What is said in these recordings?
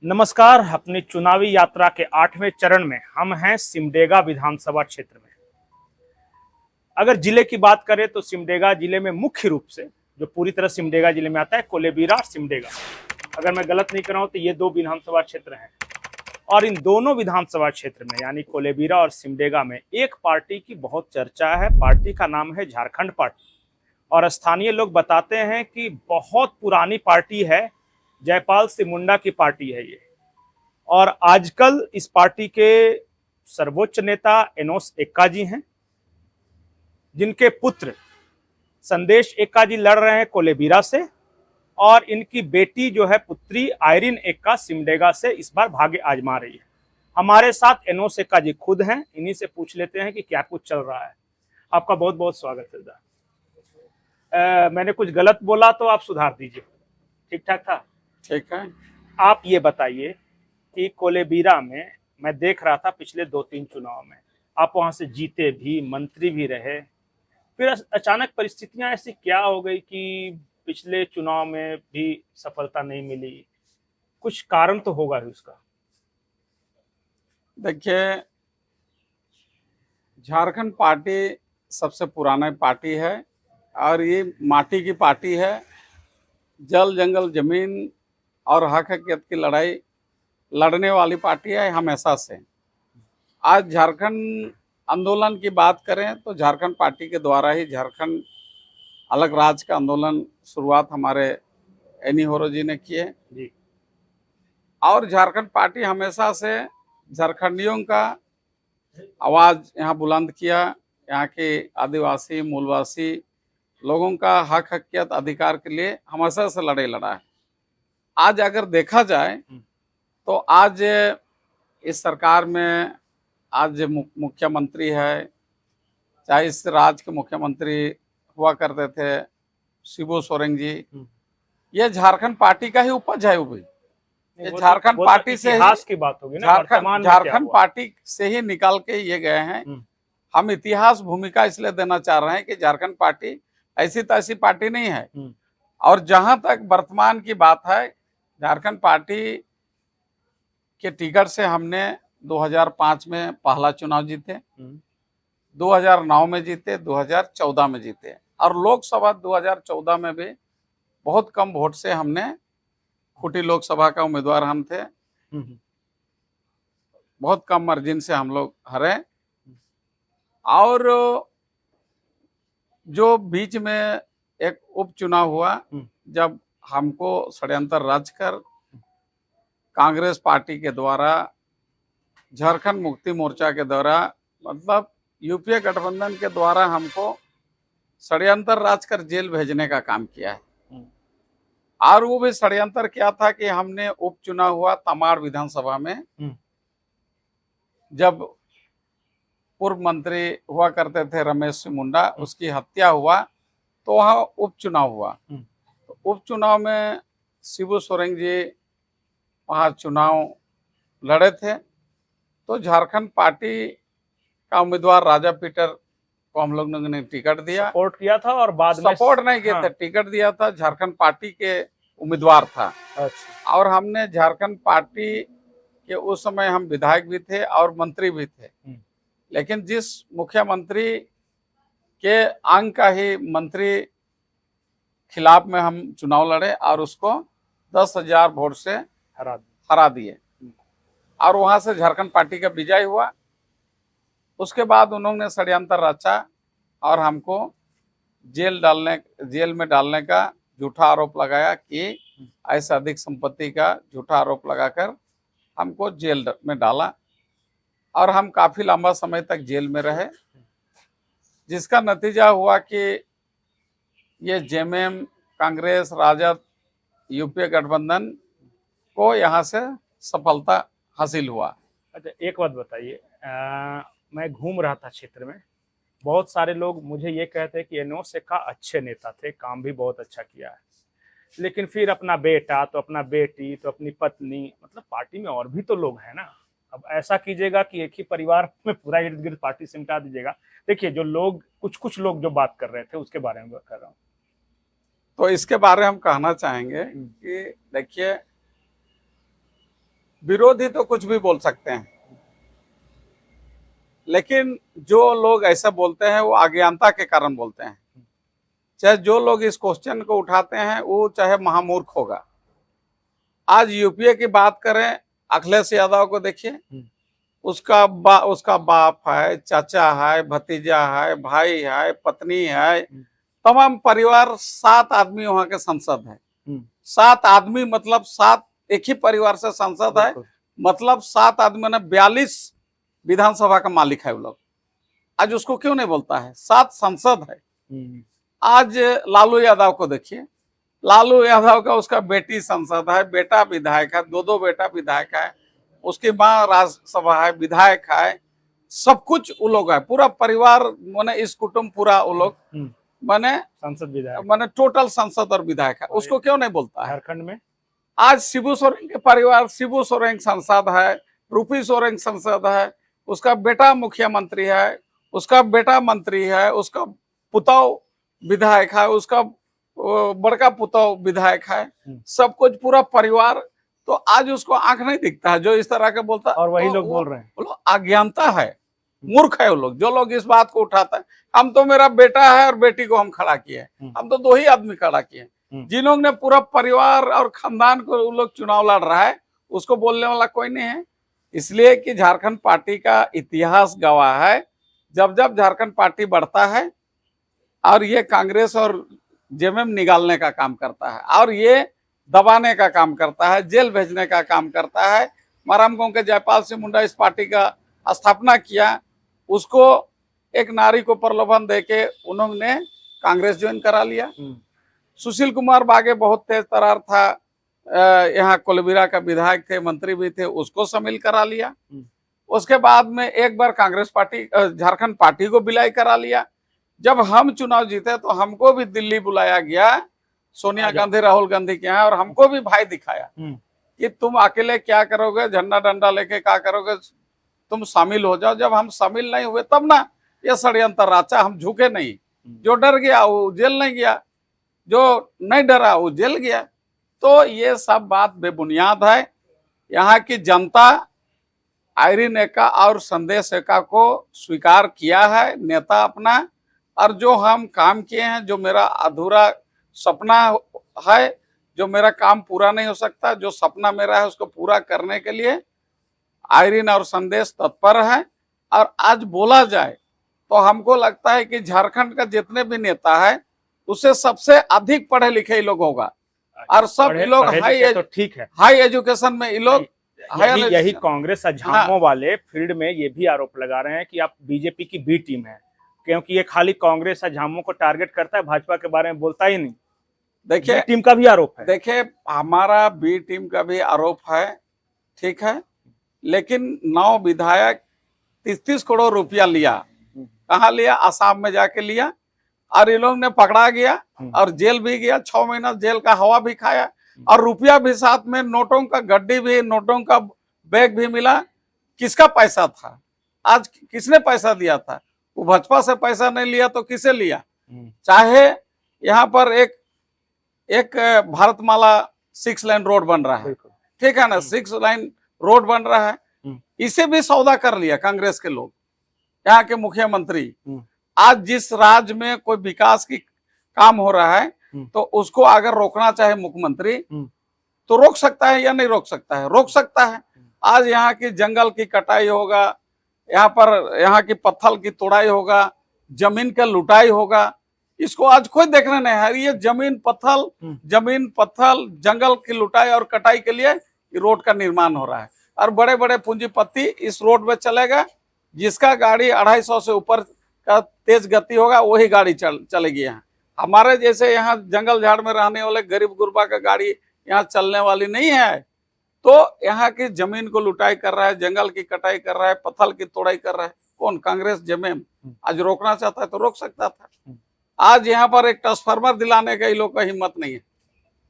नमस्कार। अपनी चुनावी यात्रा के 8वें चरण में हम हैं सिमडेगा विधानसभा क्षेत्र में। अगर जिले की बात करें तो सिमडेगा जिले में मुख्य रूप से जो पूरी तरह सिमडेगा जिले में आता है कोलेबिरा और सिमडेगा। अगर मैं गलत नहीं कर रहा हूं तो ये दो विधानसभा क्षेत्र हैं और इन दोनों विधानसभा क्षेत्र में यानी कोलेबिरा और सिमडेगा में एक पार्टी की बहुत चर्चा है। पार्टी का नाम है झारखंड पार्टी और स्थानीय लोग बताते हैं कि बहुत पुरानी पार्टी है, जयपाल सिंह मुंडा की पार्टी है ये। और आजकल इस पार्टी के सर्वोच्च नेता एनोस एक्का जी हैं, जिनके पुत्र संदेश एक्का जी लड़ रहे हैं कोलेबिरा से और इनकी बेटी जो है पुत्री आयरिन एक्का सिमडेगा से इस बार भाग्य आजमा रही है। हमारे साथ एनोस एक्का जी खुद हैं, इन्हीं से पूछ लेते हैं कि क्या कुछ चल रहा है। आपका बहुत बहुत स्वागत है। मैंने कुछ गलत बोला तो आप सुधार दीजिए। ठीक ठाक था? ठीक है। आप ये बताइए कि कोलेबिरा में मैं देख रहा था पिछले 2-3 चुनाव में आप वहां से जीते भी, मंत्री भी रहे, फिर अचानक परिस्थितियां ऐसी क्या हो गई कि पिछले चुनाव में भी सफलता नहीं मिली? कुछ कारण तो होगा ही उसका। देखिए, झारखंड पार्टी सबसे पुराना पार्टी है और ये माटी की पार्टी है। जल जंगल जमीन और हक हकीकत की लड़ाई लड़ने वाली पार्टी है हमेशा से। आज झारखंड आंदोलन की बात करें तो झारखंड पार्टी के द्वारा ही झारखंड अलग राज्य का आंदोलन शुरुआत हमारे एनी होरो जी ने किए जी। और झारखंड पार्टी हमेशा से झारखंडियों का आवाज यहाँ बुलंद किया। यहाँ के आदिवासी मूलवासी लोगों का हक हकीकत अधिकार के लिए हमेशा से लड़ा है। आज अगर देखा जाए तो आज इस सरकार में आज मुख्यमंत्री है, चाहे इस राज्य के मुख्यमंत्री हुआ करते थे शिबू सोरेन जी, ये झारखंड पार्टी का ही उपज है। वो भी ये झारखंड पार्टी से इतिहास की बात होगी ना, झारखंड पार्टी से ही निकाल के ये गए हैं। हम इतिहास भूमिका इसलिए देना चाह रहे हैं कि झारखंड पार्टी ऐसी तैसी पार्टी नहीं है। और जहां तक वर्तमान की बात है, झारखंड पार्टी के टिकट से हमने 2005 में पहला चुनाव जीते, 2009 में जीते, 2014 में जीते और लोकसभा 2014 में भी बहुत कम वोट से हमने खूंटी लोकसभा का उम्मीदवार हम थे, बहुत कम मार्जिन से हम लोग हारे। और जो बीच में एक उपचुनाव हुआ जब हमको षड्यंत्र रच कर कांग्रेस पार्टी के द्वारा, झारखंड मुक्ति मोर्चा के द्वारा, मतलब यूपीए गठबंधन के द्वारा हमको षड्यंत्र रच कर जेल भेजने का काम किया है। और वो भी षड्यंत्र क्या था कि हमने उपचुनाव हुआ तमाड़ विधानसभा में, जब पूर्व मंत्री हुआ करते थे रमेश सिंह मुंडा, उसकी हत्या हुआ तो वहाँ उपचुनाव हुआ। तो उपचुनाव में शिबू सोरेन जी वहाँ चुनाव लड़े थे, तो झारखंड पार्टी का उम्मीदवार राजा पीटर को हम लोगों ने टिकट दिया, सपोर्ट किया था और बाद में सपोर्ट नहीं किया था, टिकट दिया था। झारखंड पार्टी के उम्मीदवार था। अच्छा। और हमने झारखंड पार्टी के उस समय हम विधायक भी थे और मंत्री भी थे, लेकिन जिस मुख्यमंत्री के अंग का ही मंत्री खिलाफ में हम चुनाव लड़े और उसको 10,000 वोट से हरा दिए और वहां से झारखंड पार्टी का विजय हुआ। उसके बाद उन्होंने षड्यंत्र रचा और हमको जेल में डालने का झूठा आरोप लगाया कि ऐसा अधिक संपत्ति का झूठा आरोप लगाकर हमको जेल में डाला और हम काफी लंबा समय तक जेल में रहे, जिसका नतीजा हुआ कि ये जेएमएम, कांग्रेस, राजद, यूपीए गठबंधन को यहाँ से सफलता हासिल हुआ। अच्छा, एक बात बताइए, मैं घूम रहा था क्षेत्र में, बहुत सारे लोग मुझे ये कहते हैं कि एनोस एक्का अच्छे नेता थे, काम भी बहुत अच्छा किया है, लेकिन फिर अपना बेटा तो अपना बेटी तो अपनी पत्नी, मतलब पार्टी में और भी तो लोग हैं ना। अब ऐसा कीजिएगा कि एक ही परिवार में पूरा इर्द गिर्द पार्टी सिमटा दीजिएगा। देखिए, जो लोग कुछ लोग जो बात कर रहे थे उसके बारे में कर रहा हूँ। तो इसके बारे में हम कहना चाहेंगे कि देखिए, विरोधी तो कुछ भी बोल सकते हैं, लेकिन जो लोग ऐसा बोलते हैं वो अज्ञानता के कारण बोलते हैं। चाहे जो लोग इस क्वेश्चन को उठाते हैं वो चाहे महामूर्ख होगा। आज यूपीए की बात करें, अखिलेश यादव को देखिए, उसका बाप है, चाचा है, भतीजा है, भाई है, पत्नी है, तमाम परिवार, 7 आदमी वहां के सांसद है। 7 आदमी मतलब 7 एक ही परिवार से सांसद है, मतलब 7 आदमी ने 42 विधानसभा का मालिक है वो लोग। आज उसको क्यों नहीं बोलता है? 7 सांसद है। आज लालू यादव को देखिए, लालू यादव का उसका बेटी सांसद है, बेटा विधायक है, 2 बेटा विधायक है, उसकी माँ राज्यसभा है, विधायक है, सब कुछ वो लोग है, पूरा परिवार माने इस कुटुंब पूरा वो लोग माने सांसद विधायक माने टोटल सांसद और विधायक है। उसको क्यों नहीं बोलता है? झारखंड में आज शिबू सोरेन के परिवार, शिबू सोरेन सांसद है, रूपी सोरेन सांसद है, उसका बेटा मुख्यमंत्री है, उसका बेटा मंत्री है, उसका पुतौ विधायक है, उसका बड़का पुतौ विधायक है, सब कुछ पूरा परिवार। तो आज उसको आंख नहीं दिखता है जो इस तरह के बोलता है, और वही तो लोग बोल रहे हैं। वो लोग अज्ञानता है, मूर्ख है वो लोग, जो लोग इस बात को उठाते हैं। हम तो, मेरा बेटा है और बेटी को हम खड़ा किए, हम तो 2 ही आदमी खड़ा किए। जिन लोग ने पूरा परिवार और खानदान को वो लोग चुनाव लड़ रहा है, उसको बोलने वाला कोई नहीं है। इसलिए कि झारखंड पार्टी का इतिहास गवाह है, जब जब झारखंड पार्टी बढ़ता है और ये कांग्रेस और जेएमएम निकालने का काम करता है और ये दबाने का काम करता है, जेल भेजने का काम करता है। माराम गांव के जयपाल सिंह मुंडा इस पार्टी का स्थापना किया, उसको एक नारी को प्रलोभन देके उन्होंने कांग्रेस ज्वाइन करा लिया। सुशील कुमार बागे बहुत तेज तरार था, यहाँ कोलबीरा का विधायक थे, मंत्री भी थे, उसको शामिल करा लिया। उसके बाद में एक बार कांग्रेस पार्टी झारखंड पार्टी को विलय करा लिया। जब हम चुनाव जीते तो हमको भी दिल्ली बुलाया गया, सोनिया गांधी, राहुल गांधी के यहाँ, और हमको भी भाई दिखाया कि तुम अकेले क्या करोगे, झंडा डंडा लेके क्या करोगे, तुम शामिल हो जाओ। जब हम शामिल नहीं हुए तब ना ये षड्यंत्र रचा, हम झुके नहीं। जो डर गया वो जेल नहीं गया, जो नहीं डरा वो जेल गया। तो ये सब बात बेबुनियाद है। यहाँ की जनता आयरिन एक्का और संदेश एक्का को स्वीकार किया है नेता अपना, और जो हम काम किए हैं, जो मेरा अधूरा सपना है, जो मेरा काम पूरा नहीं हो सकता, जो सपना मेरा है उसको पूरा करने के लिए आयरिन और संदेश तत्पर है। और आज बोला जाए तो हमको लगता है कि झारखंड का जितने भी नेता है उससे सबसे अधिक पढ़े लिखे लोग होगा, और सब लोग हाई एजुकेशन में ये लोग। यही कांग्रेस झामुमो वाले फील्ड में ये भी आरोप लगा रहे हैं कि आप बीजेपी की बी टीम है, क्योंकि ये खाली कांग्रेस झामुमो को टारगेट करता है, भाजपा के बारे में बोलता ही नहीं। देखिए, टीम का भी आरोप है। देखिए, हमारा बी टीम का भी आरोप है, ठीक है, लेकिन 9 विधायक 30-30 करोड़ रुपया लिया, कहाँ लिया? आसाम में जाके लिया, और ये लोग ने पकड़ा गया और जेल भी गया, 6 महीना जेल का हवा भी खाया, और रुपया भी साथ में, नोटों का गड्डी भी, नोटों का बैग भी मिला। किसका पैसा था? आज किसने पैसा दिया था? वो भाजपा से पैसा नहीं लिया तो किसे लिया? चाहे यहाँ पर एक भारतमाला 6 लाइन रोड बन रहा है, ठीक है ना, 6 लाइन रोड बन रहा है, इसे भी सौदा कर लिया कांग्रेस के लोग, यहाँ के मुख्यमंत्री। आज जिस राज्य में कोई विकास की काम हो रहा है तो उसको अगर रोकना चाहे मुख्यमंत्री तो रोक सकता है या नहीं रोक सकता है? रोक सकता है। आज यहाँ की जंगल की कटाई होगा, यहाँ की पत्थर की तोड़ाई होगा, जमीन का लुटाई होगा, इसको आज कोई देखना नहीं है। ये जमीन पत्थर जंगल की लुटाई और कटाई के लिए रोड का निर्माण हो रहा है, और बड़े बड़े पूंजीपति इस रोड में चलेगा। जिसका गाड़ी 250 से ऊपर का तेज गति होगा वही गाड़ी चलेगी। यहाँ हमारे जैसे यहाँ जंगल झाड़ में रहने वाले गरीब गुरबा का गाड़ी यहाँ चलने वाली नहीं है। तो यहाँ की जमीन को लुटाई कर रहा है, जंगल की कटाई कर रहा है, पत्थर की तोड़ाई कर रहा है कौन? कांग्रेस जेएमएम। आज रोकना चाहता है तो रोक सकता था। आज यहाँ पर एक ट्रांसफार्मर दिलाने का इन लोग का हिम्मत नहीं है,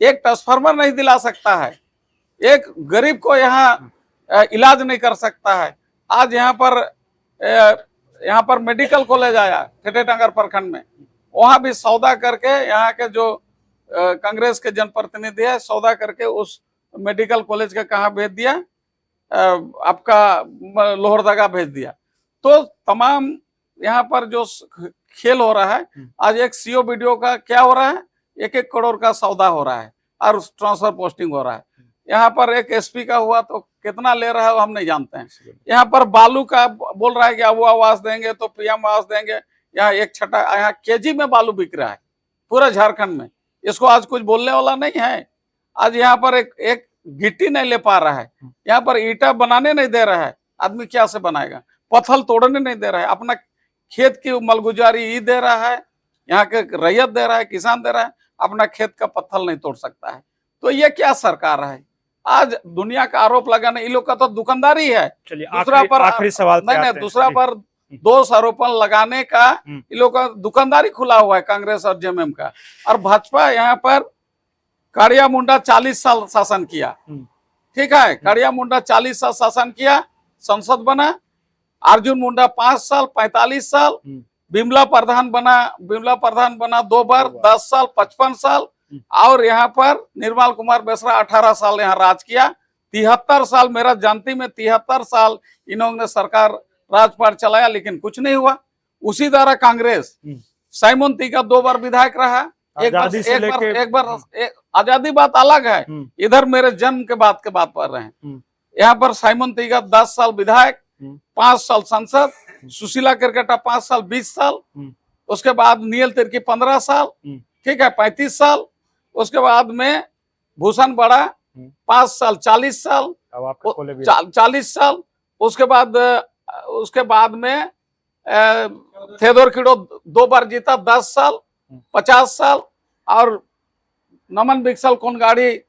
एक ट्रांसफार्मर नहीं दिला सकता है, एक गरीब को यहाँ इलाज नहीं कर सकता है। आज यहाँ पर मेडिकल कॉलेज आया ठेठेटांगर प्रखंड में, वहां भी सौदा करके यहाँ के जो कांग्रेस के जनप्रतिनिधि है सौदा करके उस मेडिकल कॉलेज का कहाँ भेज दिया? आपका लोहरदगा भेज दिया। तो तमाम यहाँ पर जो खेल हो रहा है, आज एक सीओ वीडियो का क्या हो रहा है, 1-1 करोड़ का सौदा हो रहा है और ट्रांसफर पोस्टिंग हो रहा है। यहाँ पर एक एसपी का हुआ तो कितना ले रहा है वो हम नहीं जानते हैं। यहाँ पर बालू का बोल रहा है कि वो आवास देंगे तो पीएम आवास देंगे। यहाँ एक छठा यहाँ केजी में बालू बिक रहा है पूरा झारखंड में। इसको आज कुछ बोलने वाला नहीं है। आज यहाँ पर एक गिट्टी नहीं ले पा रहा है, यहाँ पर ईटा बनाने नहीं दे रहा है। आदमी क्या से बनाएगा? पत्थर तोड़ने नहीं दे रहा है। अपना खेत की मलगुजारी ही दे रहा है, यहाँ के रैयत दे रहा है, किसान दे रहा है, अपना खेत का पत्थर नहीं तोड़ सकता है। तो ये क्या सरकार है? आज दुनिया का आरोप लगाने, इन लोग का तो दुकानदारी है। चलिए दूसरा पर आखिरी सवाल नहीं, दूसरा पर दोष आरोपण लगाने का इन लोग का दुकानदारी खुला हुआ है, कांग्रेस और जेएमएम का। और भाजपा यहाँ पर काड़िया मुंडा 40 साल शासन किया, ठीक है, काड़िया मुंडा 40 साल शासन किया, संसद बना। अर्जुन मुंडा 5 साल 45 साल, बिमला प्रधान बना 2 बार 10 साल 55 साल, और यहाँ पर निर्मल कुमार बेसरा 18 साल यहाँ राज किया। 73 साल मेरा जानती में 73 साल इन्होंने सरकार राजपाट चलाया, लेकिन कुछ नहीं हुआ। उसी तरह कांग्रेस, साइमन तीका 2 बार विधायक रहा। एक बार आजादी बात अलग है, इधर मेरे जन्म के बात पढ़ रहे हैं। यहाँ पर साइमन तीका 10 साल विधायक, 5 साल सांसद, सुशीला केरकेटा 5 साल 20 साल, उसके बाद नील तिर्की 15 साल, ठीक है, 35 साल। उसके बाद में भूषण बड़ा 5 साल 40 साल, 40 साल। उसके बाद में थेदोर किडो 2 बार जीता 10 साल 50 साल, और नमन बिक्सल कोनगाड़ी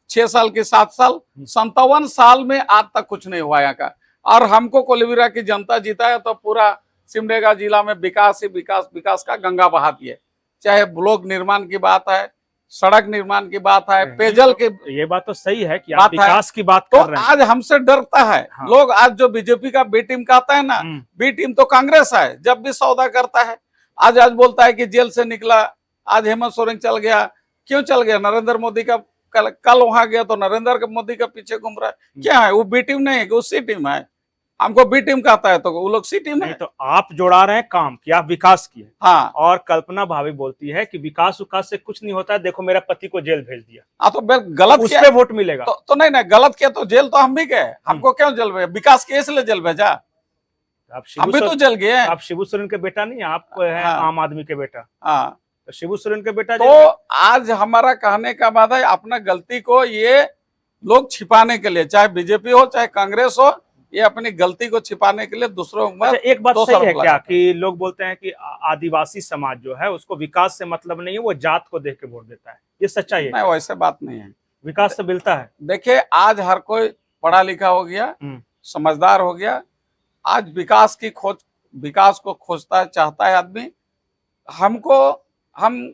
6 साल की 7 साल। 57 साल में आज तक कुछ नहीं हुआ यहाँ का। और हमको कोलेबिरा की जनता जीता है तो पूरा सिमडेगा जिला में विकास ही विकास का गंगा बहा दिए। चाहे ब्लॉक निर्माण की बात है, सड़क निर्माण की बात है, पेयजल की, ये बात तो सही है कि आप विकास की बात कर रहे हैं। आज हमसे डरता है लोग। आज जो बीजेपी का बी टीम कहता है ना, बी टीम तो कांग्रेस है, जब भी सौदा करता है। आज बोलता है कि जेल से निकला, आज हेमंत सोरेन चल गया। क्यों चल गया? नरेंद्र मोदी का कल वहां गया तो नरेंद्र मोदी का पीछे घूम रहा है। क्या है वो? बी टीम नहीं है, वो सी टीम है। हमको बी टीम कहता है तो वो लोग सी टीम है। तो आप जोड़ा रहे हैं काम कि आप विकास किए। हाँ, और कल्पना भाभी बोलती है कि विकास से कुछ नहीं होता है, देखो मेरा पति को जेल भेज दिया। तो गलत, उस पे वोट मिलेगा तो नहीं, गलत किया तो जेल तो हम भी गए। हमको क्यों जेल भेजा? विकास के इसलिए जेल भेजा, हम भी तो जेल गए। आप शिबू सोरेन के बेटा नहीं, आप हैं आम आदमी के बेटा। हाँ, तो शिबू सोरेन के बेटा। तो आज हमारा कहने का बात है, अपना गलती को ये लोग छिपाने के लिए, चाहे बीजेपी हो चाहे कांग्रेस हो, ये अपनी गलती को छिपाने के लिए दूसरों में। एक बात सही है क्या कि लोग बोलते हैं कि आदिवासी समाज जो है उसको विकास से मतलब नहीं है, वो जात को देख के वोट देता है, ये सच्चाई है? नहीं, वैसे बात नहीं है, विकास से मिलता है। देखिए, आज हर कोई पढ़ा लिखा हो गया, समझदार हो गया। आज विकास को खोजता है, चाहता है आदमी। हम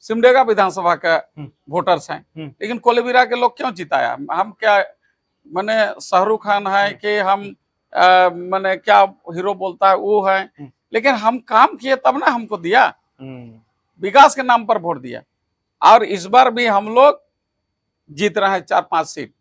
सिमडेगा विधानसभा का वोटर्स हैं, लेकिन कोलेबिरा के लोग क्यों जिताया? हम क्या माने शाहरुख खान है कि हम माने क्या हीरो बोलता है वो है? लेकिन हम काम किए तब ना हमको दिया, विकास के नाम पर वोट दिया। और इस बार भी हम लोग जीत रहे हैं 4-5 सीट।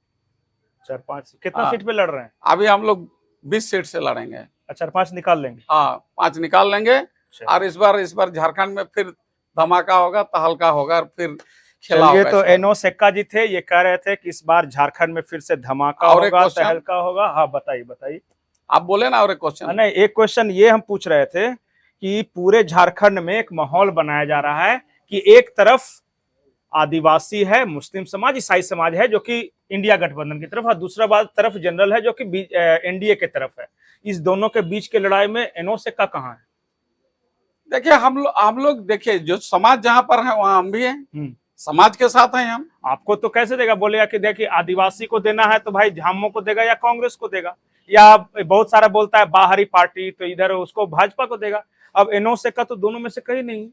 4-5 कितना सीट पे लड़ रहे हैं? अभी हम लोग 20 सीट से लड़ेंगे। 4-5 निकाल लेंगे। हाँ, 5 निकाल लेंगे। और इस बार झारखंड में फिर धमाका होगा, तहलका होगा, और फिर चलिए, तो एनो सेक्का जी थे, ये कह रहे थे कि इस बार झारखंड में फिर से धमाका होगा, तहलका होगा। हाँ, बताइए। आप बोले ना। और एक क्वेश्चन नहीं, एक क्वेश्चन ये हम पूछ रहे थे कि पूरे झारखंड में एक माहौल बनाया जा रहा है कि एक तरफ आदिवासी है, मुस्लिम समाज, ईसाई समाज है जो कि इंडिया गठबंधन की तरफ, और दूसरा तरफ जनरल है जो कि एनडीए के तरफ है। इस दोनों के बीच की लड़ाई में एनो सेक्का कहाँ है? देखिए, हम लोग देखिए, जो समाज जहां पर है वहां हम भी हैं, समाज के साथ हैं हम। आपको तो कैसे देगा? बोलेगा कि देखिए आदिवासी को देना है तो भाई झामुमो को देगा या कांग्रेस को देगा, या बहुत सारा बोलता है बाहरी पार्टी तो इधर उसको भाजपा को देगा। अब एनो सेक्का तो दोनों में से कहीं नहीं,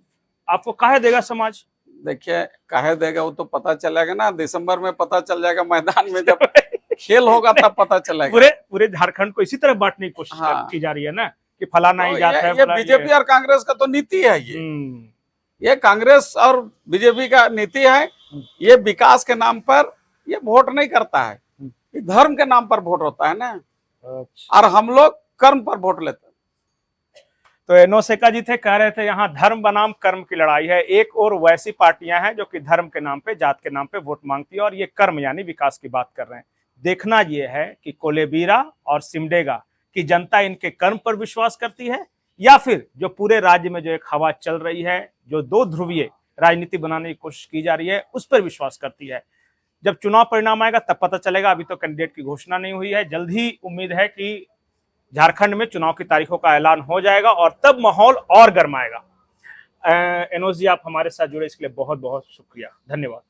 आपको काहे देगा समाज? देखिए, काहे देगा वो तो पता चलेगा ना, दिसंबर में पता चल जाएगा, मैदान में जब खेल होगा तब पता चलेगा। पूरे झारखंड को इसी तरह बांटने की कोशिश की जा रही है ना कि फलाना ही जाता है। ये बीजेपी और कांग्रेस का तो नीति है। ये कांग्रेस और बीजेपी का नीति है। ये विकास के नाम पर ये वोट नहीं करता है, ये धर्म के नाम पर वोट होता है ना, अच्छा। और हम लोग कर्म पर वोट लेते हैं। तो एनोसेका जी थे, कह रहे थे यहाँ धर्म बनाम कर्म की लड़ाई है। एक और वैसी पार्टियां हैं जो कि धर्म के नाम पे, जात के नाम पे वोट मांगती है, और ये कर्म यानी विकास की बात कर रहे हैं। देखना ये है कि कोलेबिरा और सिमडेगा की जनता इनके कर्म पर विश्वास करती है, या फिर जो पूरे राज्य में जो एक हवा चल रही है, जो दो ध्रुवीय राजनीति बनाने की कोशिश की जा रही है, उस पर विश्वास करती है। जब चुनाव परिणाम आएगा तब पता चलेगा। अभी तो कैंडिडेट की घोषणा नहीं हुई है। जल्द ही उम्मीद है कि झारखंड में चुनाव की तारीखों का ऐलान हो जाएगा और तब माहौल और गर्माएगा। एनोस जी, आप हमारे साथ जुड़े इसके लिए बहुत बहुत शुक्रिया, धन्यवाद।